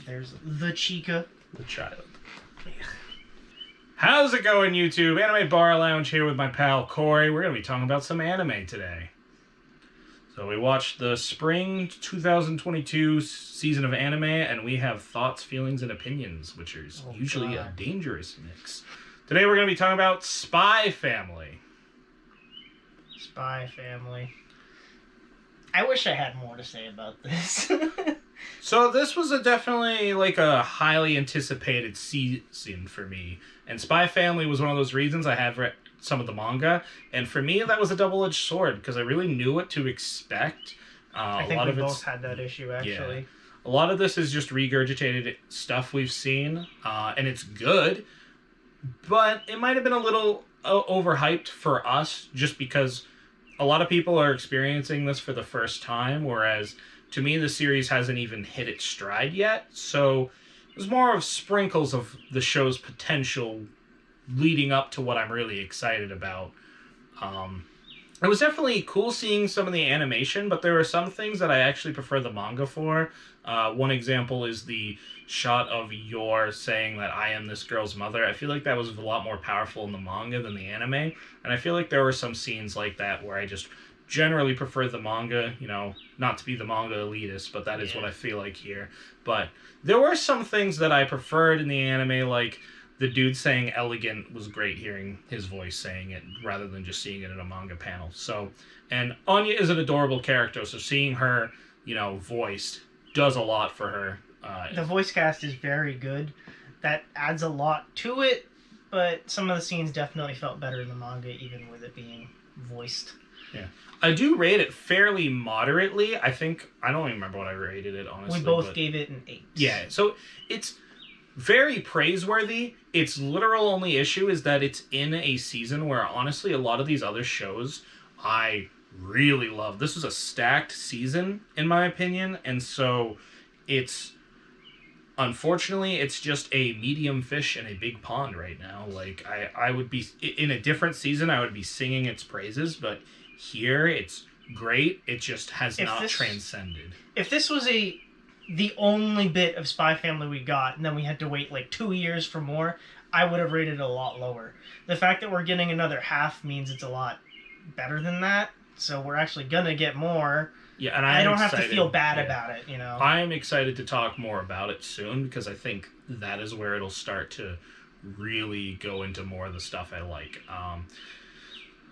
There's the Chica. The child. How's it going, YouTube? Anime Bar Lounge here with my pal Corey. We're going to be talking about some anime today. So we watched the spring 2022 season of anime, and we have thoughts, feelings, and opinions, which is usually a dangerous mix. Today we're going to be talking about Spy Family. Spy Family. I wish I had more to say about this. So this was definitely like a highly anticipated season for me. And Spy Family was one of those reasons. I have read some of the manga. And for me, that was a double-edged sword because I really knew what to expect. I think we both had that issue, actually. Yeah. A lot of this is just regurgitated stuff we've seen. And it's good. But it might have been a little overhyped for us just because a lot of people are experiencing this for the first time, whereas to me the series hasn't even hit its stride yet. So it was more of sprinkles of the show's potential leading up to what I'm really excited about. It was definitely cool seeing some of the animation, but there are some things that I actually prefer the manga for. One example is the shot of Yor saying that I am this girl's mother. I feel like that was a lot more powerful in the manga than the anime. And I feel like there were some scenes like that where I just generally prefer the manga, you know, not to be the manga elitist, but that is what I feel like here. But there were some things that I preferred in the anime, like the dude saying elegant was great hearing his voice saying it rather than just seeing it in a manga panel. So, and Anya is an adorable character, so seeing her, you know, voiced does a lot for her. The voice cast is very good. That adds a lot to it, but some of the scenes definitely felt better in the manga, even with it being voiced. Yeah. I do rate it fairly moderately. I think, I don't even remember what I rated it, honestly. We both gave it an 8. Yeah, so it's very praiseworthy. Its literal only issue is that it's in a season where, honestly, a lot of these other shows I really love. This was a stacked season, in my opinion, and so it's... Unfortunately, it's just a medium fish in a big pond right now. Like, I would be... In a different season, I would be singing its praises, but here, it's great. It just has not transcended. If this was the only bit of Spy Family we got, and then we had to wait, like, 2 years for more, I would have rated it a lot lower. The fact that we're getting another half means it's a lot better than that, so we're actually gonna get more... Yeah, and I don't have to feel bad about it, you know. I'm excited to talk more about it soon because I think that is where it'll start to really go into more of the stuff I like.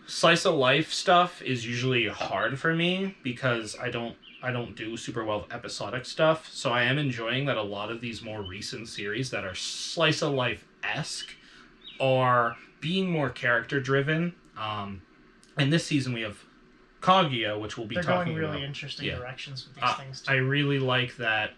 Slice of life stuff is usually hard for me because I don't do super well with episodic stuff. So I am enjoying that a lot of these more recent series that are slice of life-esque are being more character driven. And this season we have Kaguya, which we'll be talking about. They're going really interesting directions with these things, too. I really like that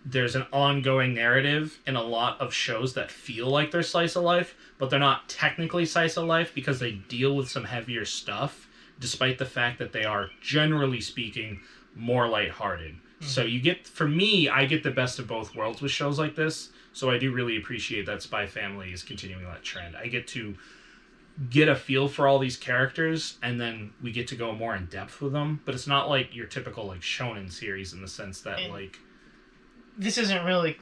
there's an ongoing narrative in a lot of shows that feel like they're slice of life, but they're not technically slice of life because they deal with some heavier stuff, despite the fact that they are, generally speaking, more lighthearted. Mm-hmm. So you get, for me, I get the best of both worlds with shows like this, so I do really appreciate that Spy Family is continuing that trend. I get to get a feel for all these characters, and then we get to go more in depth with them. But it's not like your typical like shonen series in the sense that like this isn't really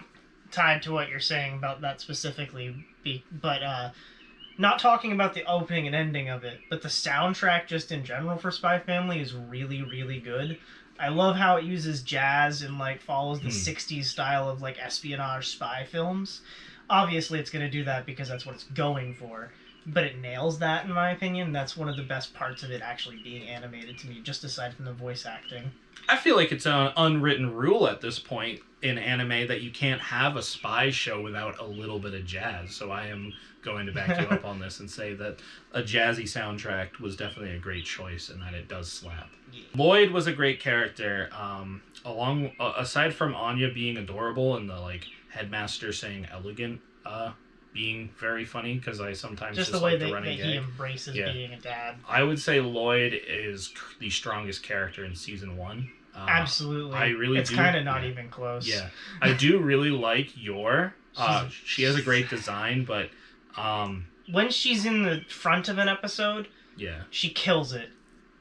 tied to what you're saying about that specifically, but not talking about the opening and ending of it, but the soundtrack just in general for Spy Family is really, really good. I love how it uses jazz and like follows the 60s style of like espionage spy films. Obviously it's going to do that because that's what it's going for. But it nails that, in my opinion. That's one of the best parts of it actually being animated to me, just aside from the voice acting. I feel like it's an unwritten rule at this point in anime that you can't have a spy show without a little bit of jazz. So I am going to back you up on this and say that a jazzy soundtrack was definitely a great choice and that it does slap. Yeah. Lloyd was a great character. Aside from Anya being adorable and the like headmaster saying elegant, being very funny because I sometimes just the way like that he embraces being a dad. I would say Lloyd is the strongest character in season 1. Absolutely, I really. It's kind of not even close. Yeah, I do really like Yor. She has a great design, but when she's in the front of an episode, she kills it.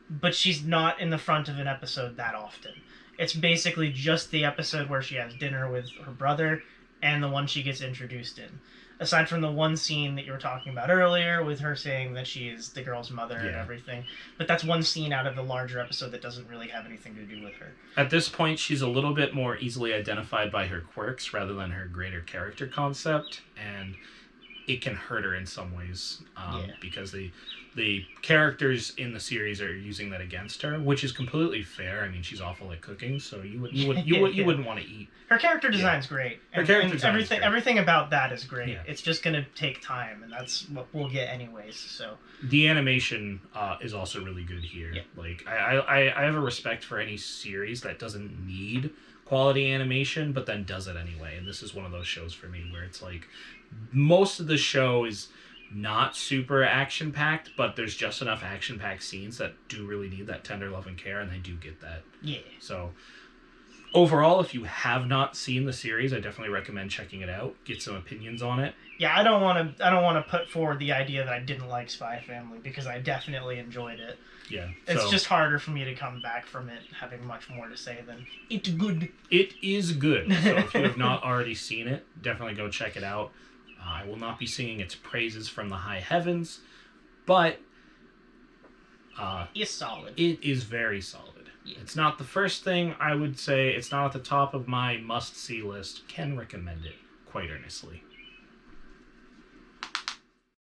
But she's not in the front of an episode that often. It's basically just the episode where she has dinner with her brother and the one she gets introduced in. Aside from the one scene that you were talking about earlier with her saying that she is the girl's mother and everything. But that's one scene out of the larger episode that doesn't really have anything to do with her. At this point, she's a little bit more easily identified by her quirks rather than her greater character concept, and it can hurt her in some ways because the characters in the series are using that against her, which is completely fair. I mean, she's awful at cooking, so you wouldn't want to eat. Her character design's great. Her character design everything about that is great. Yeah. It's just gonna take time, and that's what we'll get anyways. So the animation is also really good here. Yeah. Like I have a respect for any series that doesn't need quality animation, but then does it anyway. And this is one of those shows for me where it's like most of the show is not super action packed, but there's just enough action packed scenes that do really need that tender love and care, and they do get that. Yeah. So overall, if you have not seen the series, I definitely recommend checking it out. Get some opinions on it. Yeah, I don't want to put forward the idea that I didn't like Spy Family, because I definitely enjoyed it. Yeah. It's just harder for me to come back from it having much more to say than it's good. It is good. So if you have not already seen it, definitely go check it out. I will not be singing its praises from the high heavens, but it's solid. It is very solid. Yeah. It's not the first thing I would say. It's not at the top of my must-see list. Can recommend it quite earnestly.